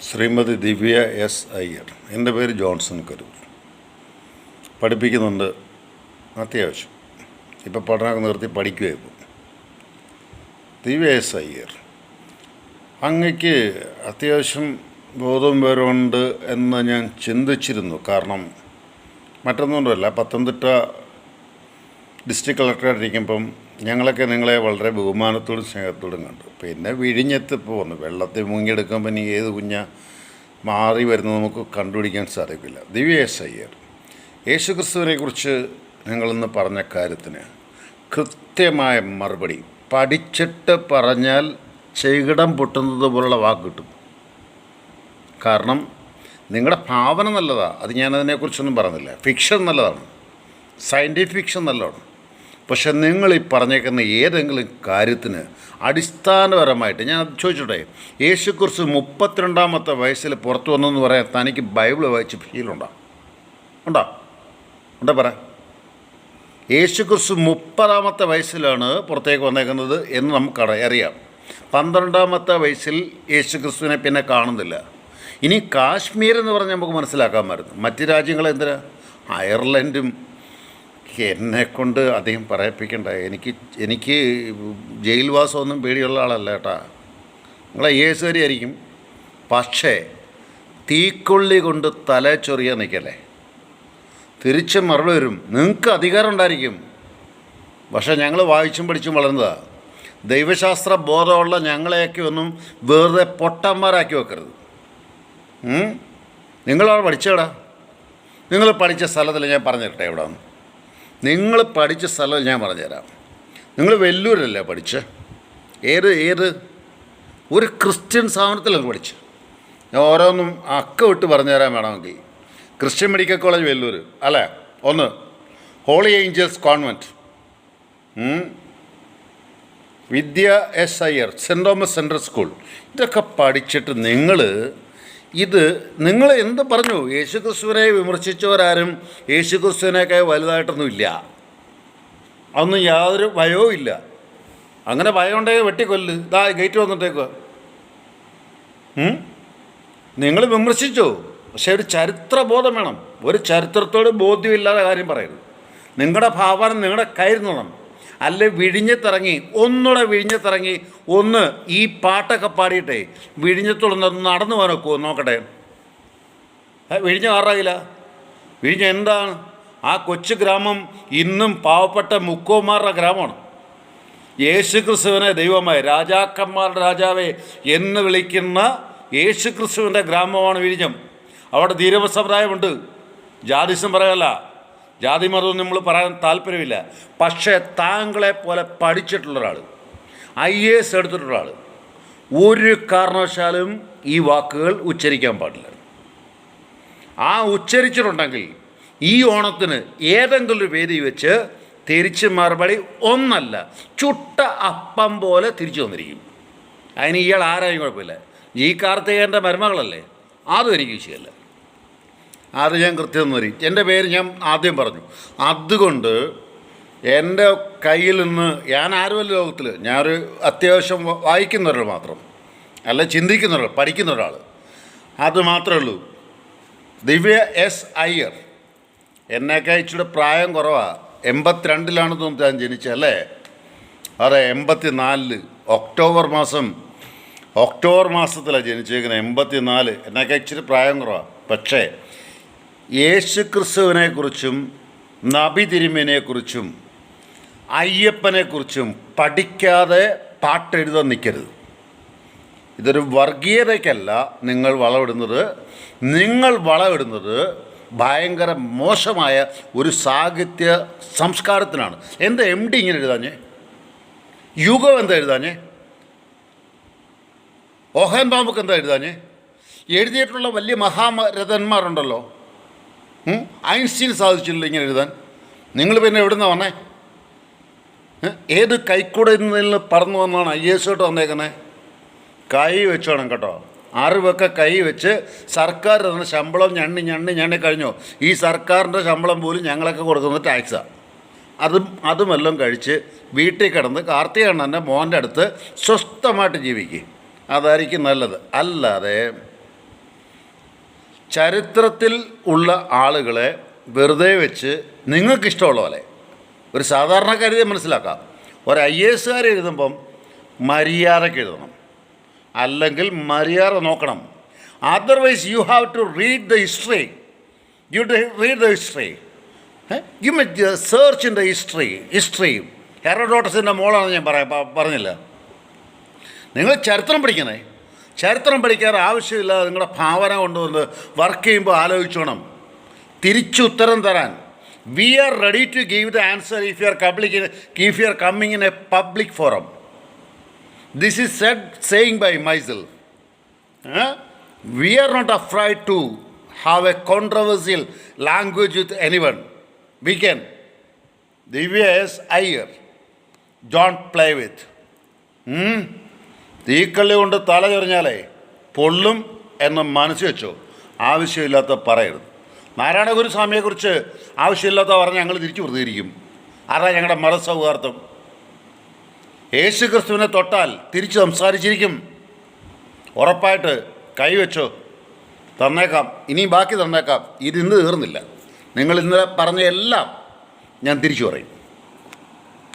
ശ്രീമതി ദിവ്യ S Iyer. എൻ്റെ പേര് Johnson Karur. പഠിപ്പിക്കുന്നുണ്ട് അത്യാവശ്യം. ഇപ്പോൾ പഠനമൊക്കെ നിർത്തി പഠിക്കുകയായിരുന്നു. ദിവ്യ എസ് അയ്യർ, അങ്ങക്ക് അത്യാവശ്യം ബോധവും വിവരമുണ്ട് എന്ന് ഞാൻ ചിന്തിച്ചിരുന്നു. കാരണം മറ്റൊന്നുകൊണ്ടല്ല, പത്തനംതിട്ട ഡിസ്ട്രിക്ട് കളക്ടറായിട്ടിരിക്കുമ്പം ഞങ്ങളൊക്കെ നിങ്ങളെ വളരെ ബഹുമാനത്തോടും സ്നേഹത്തോടും കണ്ടു. പിന്നെ വിഴിഞ്ഞത്ത് ഇപ്പോൾ വന്നു വെള്ളത്തിൽ മുങ്ങിയെടുക്കുമ്പോൾ ഇനി ഏത് കുഞ്ഞ മാറി വരുന്നത് നമുക്ക് കണ്ടുപിടിക്കാൻ സാധിക്കില്ല. ദിവ്യ എസ് അയ്യർ, യേശുക്രിസ്തുവിനെക്കുറിച്ച് ഞങ്ങളിന്ന് പറഞ്ഞ കാര്യത്തിന് കൃത്യമായ മറുപടി, പഠിച്ചിട്ട് പറഞ്ഞാൽ ചെകിടം പൊട്ടുന്നത് പോലുള്ള വാക്ക് കിട്ടും. കാരണം നിങ്ങളുടെ ഭാവന നല്ലതാണ്, അത് ഞാനതിനെക്കുറിച്ചൊന്നും പറഞ്ഞില്ല. ഫിക്ഷൻ നല്ലതാണ്, സയൻറ്റിഫിക് ഫിക്ഷൻ നല്ലതാണ്. പക്ഷെ നിങ്ങൾ ഈ പറഞ്ഞേക്കുന്ന ഏതെങ്കിലും കാര്യത്തിന് അടിസ്ഥാനപരമായിട്ട് ഞാൻ ചോദിച്ചോട്ടെ, യേശുക്രിസ്തു 32-ാമത്തെ വയസ്സിൽ പുറത്തു വന്നെന്ന് പറയാൻ തനിക്ക് ബൈബിൾ വായിച്ച് ഫീലുണ്ടോ? ഉണ്ടോ പറ. യേശുക്രിസ്തു 30-ാമത്തെ വയസ്സിലാണ് പുറത്തേക്ക് വന്നേക്കുന്നത് എന്ന് നമുക്ക് അറിയാം. 12-ാമത്തെ വയസ്സിൽ യേശുക്രിസ്തുവിനെ പിന്നെ കാണുന്നില്ല. ഇനി കാശ്മീർ എന്ന് പറഞ്ഞാൽ നമുക്ക് മനസ്സിലാക്കാമായിരുന്നു. മറ്റ് രാജ്യങ്ങളെന്തിനാ? അയർലൻഡും എന്നെക്കൊണ്ട് അധികം പറയിപ്പിക്കണ്ട. എനിക്ക് ജയിൽവാസമൊന്നും പേടിയുള്ള ആളല്ല കേട്ടാ. നിങ്ങളെ ഏസുകാരിയായിരിക്കും, പക്ഷേ തീക്കൊള്ളി കൊണ്ട് തല ചൊറിയാൻ നിൽക്കല്ലേ. തിരിച്ച് മറുപടി വരും. നിങ്ങൾക്ക് അധികാരം ഉണ്ടായിരിക്കും, പക്ഷേ ഞങ്ങൾ വായിച്ചും പഠിച്ചും വളർന്നതാണ്. ദൈവശാസ്ത്ര ബോധമുള്ള ഞങ്ങളെയൊക്കെ ഒന്നും വെറുതെ പൊട്ടന്മാരാക്കി വെക്കരുത്. നിങ്ങളവിടെ പഠിച്ചേടാ. നിങ്ങൾ പഠിച്ച സ്ഥലത്തിൽ ഞാൻ പറഞ്ഞു തരട്ടെ. എവിടെ നിങ്ങൾ പഠിച്ച സ്ഥലം ഞാൻ പറഞ്ഞുതരാം. നിങ്ങൾ വെല്ലൂരല്ലേ പഠിച്ച്? ഏത് ഒരു ക്രിസ്ത്യൻ സ്ഥാപനത്തിലാണ് പഠിച്ച്. ഞാൻ ഓരോന്നും അക്ക വിട്ട് പറഞ്ഞു തരാൻ വേണമെങ്കിൽ. ക്രിസ്ത്യൻ മെഡിക്കൽ കോളേജ് വെല്ലൂർ അല്ലേ, ഒന്ന് holy angels convent, Vidya S Iyer, saint Thomas central school. ഇതൊക്കെ പഠിച്ചിട്ട് നിങ്ങൾ എന്ത് പറഞ്ഞു? യേശുക്രിസ്തുവിനെ വിമർശിച്ചവരാരും യേശുക്രിസ്തുവിനേക്കാൾ വലുതായിട്ടൊന്നും ഇല്ല. അതൊന്നും യാതൊരു ഭയവും ഇല്ല. അങ്ങനെ ഭയം ഉണ്ടെങ്കിൽ വെട്ടിക്കൊല്ല്. ഇതാ ഗേറ്റ് വന്നിട്ടേക്കുക. നിങ്ങൾ വിമർശിച്ചു, പക്ഷേ ഒരു ചരിത്രബോധം വേണം. ഒരു ചരിത്രത്തോട് ബോധ്യമില്ലാതെ കാര്യം പറയരുത്. നിങ്ങളുടെ ഭാവന നിങ്ങളുടെ കയ്യിൽ നിന്നോണം. അല്ലെ വിഴിഞ്ഞത്തിറങ്ങി ഒന്ന് ഈ പാട്ടൊക്കെ പാടിയിട്ടേ വിഴിഞ്ഞത്തോളൊന്ന് നടന്നു പോകാനൊക്കെ നോക്കട്ടെ. വിഴിഞ്ഞ ആറാകില്ല. വിഴിഞ്ഞ എന്താണ്? ആ കൊച്ചു ഗ്രാമം ഇന്നും പാവപ്പെട്ട മുക്കോമാരുടെ ഗ്രാമമാണ്. യേശുക്രിസ്തുവിനെ ദൈവമായി, രാജാക്കന്മാരുടെ രാജാവേ എന്ന് വിളിക്കുന്ന യേശുക്രിസ്തുവിൻ്റെ ഗ്രാമമാണ് വിഴിഞ്ഞം. അവിടെ ധീരമ സമുദായമുണ്ട്. ജാതിസം പറയല്ല, ജാതി മതം നമ്മൾ പറയാൻ താല്പര്യമില്ല. പക്ഷേ താങ്കളെ പോലെ പഠിച്ചിട്ടുള്ള ഒരാൾ, IAS എടുത്തിട്ടുള്ള ആൾ ഒരു കാരണവശാലും ഈ വാക്കുകൾ ഉച്ചരിക്കാൻ പാടില്ല. ആ ഉച്ചരിച്ചിട്ടുണ്ടെങ്കിൽ ഈ ഓണത്തിന് ഏതെങ്കിലും ഒരു വേദി വെച്ച് തിരിച്ച് മറുപടി ഒന്നല്ല ചുട്ട അപ്പം പോലെ തിരിച്ചു വന്നിരിക്കും. അതിന് ഇയാൾ ആരായും കുഴപ്പമില്ല. ഈ കാർത്തികേയൻ്റെ മരുമകളല്ലേ, അതും എനിക്ക് വിഷയമല്ല. അത് ഞാൻ കൃത്യം വരും. എൻ്റെ പേര് ഞാൻ ആദ്യം പറഞ്ഞു. അതുകൊണ്ട് എൻ്റെ കയ്യിൽ നിന്ന് ഞാൻ ആരുമല്ല ലോകത്തിൽ, ഞാനൊരു അത്യാവശ്യം വായിക്കുന്ന ഒരാൾ മാത്രം, അല്ല ചിന്തിക്കുന്ന ഒരാൾ, പഠിക്കുന്ന ഒരാൾ, അത് മാത്രമേ ഉള്ളൂ. ദിവ്യ എസ് അയ്യർ എന്നേക്കാൾ ഇച്ചിരി പ്രായം കുറവാണ്. 82-ലാണ് തോന്നുന്നു ഞാൻ ജനിച്ചല്ലേ. അതെ, 84 ഒക്ടോബർ മാസത്തിലാണ് ജനിച്ചേക്കുന്നത്. 84, എന്നേക്കാൾ ഇച്ചിരി പ്രായം കുറവാണ്. പക്ഷേ യേശുക്രിസ്തുവിനെക്കുറിച്ചും നബി തിരുമേനിയെക്കുറിച്ചും അയ്യപ്പനെക്കുറിച്ചും പഠിക്കാതെ പാട്ടെഴുതാൻ നിൽക്കരുത്. ഇതൊരു വർഗീയതയ്ക്കല്ല നിങ്ങൾ വളമിടുന്നത് ഭയങ്കര മോശമായ ഒരു സാഹിത്യ സംസ്കാരത്തിനാണ്. എന്താ MD ഇങ്ങനെ എഴുതാഞ്ഞേ? യുഗം എന്താ എഴുതാഞ്ഞേ? ഓഹൻ ബാബുക്ക് എന്താ എഴുതാഞ്ഞേ? എഴുതിയിട്ടുള്ള വലിയ മഹാരഥന്മാരുണ്ടല്ലോ. ഐൻസ്റ്റീൻ സാധിച്ചില്ല ഇങ്ങനെ എഴുതാൻ. നിങ്ങൾ പിന്നെ എവിടുന്നാണ് വന്നേ? ഏത് കൈക്കൂടയിൽ നിന്ന് പറന്നു വന്നാണ് IAS വന്നേക്കുന്നത്? കൈ വെച്ചോണം കേട്ടോ. അറിവൊക്കെ കൈ വെച്ച് സർക്കാർ തന്ന ശമ്പളം ഞണ്ണി കഴിഞ്ഞോ? ഈ സർക്കാരിൻ്റെ ശമ്പളം പോലും ഞങ്ങളൊക്കെ കൊടുക്കുന്നത് ടാക്സാണ്. അതുമെല്ലാം കഴിച്ച് വീട്ടിൽ കിടന്ന് കാർത്തികണ്ണൻ്റെ മോൻ്റെ അടുത്ത് സ്വസ്ഥമായിട്ട് ജീവിക്കുക. അതായിരിക്കും നല്ലത്. അല്ലാതെ ചരിത്രത്തിൽ ഉള്ള ആളുകളെ വെറുതെ വെച്ച് നിങ്ങൾക്കിഷ്ടമുള്ള പോലെ ഒരു സാധാരണക്കാരെ മനസ്സിലാക്കാം. ഒരു IAS എഴുതുമ്പം മര്യാദയ്ക്ക് എഴുതണം, അല്ലെങ്കിൽ മര്യാദ നോക്കണം. Otherwise you have to read the history. You read the history. You may search in the history. ഹെറോഡോട്ടസിൻ്റെ മോളാണ് ഞാൻ പറഞ്ഞില്ല. നിങ്ങൾ ചരിത്രം പഠിക്കണേ. ചരിത്രം പഠിക്കാൻ ആവശ്യമില്ലാതെ നിങ്ങളുടെ ഭാവന കൊണ്ടുവന്ന് വർക്ക് ചെയ്യുമ്പോൾ ആലോചിച്ചോണം തിരിച്ചുത്തരം തരാൻ. We are ready to give the answer if you are coming in a public forum. This is saying by myself. We are not afraid to have a controversial language with anyone. We can. Divya is higher. Don't play with. തീക്കള്ളി കൊണ്ട് തല ചൊറിഞ്ഞാലേ പൊള്ളും എന്ന് മനസ്സ് വെച്ചോ. ആവശ്യമില്ലാത്ത പറയരുത്. നാരായണ ഗുരുസ്വാമിയെക്കുറിച്ച് ആവശ്യമില്ലാത്ത പറഞ്ഞ് ഞങ്ങൾ തിരിച്ചു പ്രതികരിക്കും. അതാ ഞങ്ങളുടെ മതസൗഹാർദ്ദം. യേശു ക്രിസ്തുവിനെ തൊട്ടാൽ തിരിച്ച് സംസാരിച്ചിരിക്കും. ഉറപ്പായിട്ട് കൈവച്ചോ. തന്നേക്കാം, ഇനിയും ബാക്കി തന്നേക്കാം. ഇന്ന് തീർന്നില്ല. നിങ്ങൾ ഇന്നലെ പറഞ്ഞ എല്ലാം ഞാൻ തിരിച്ചു പറയും.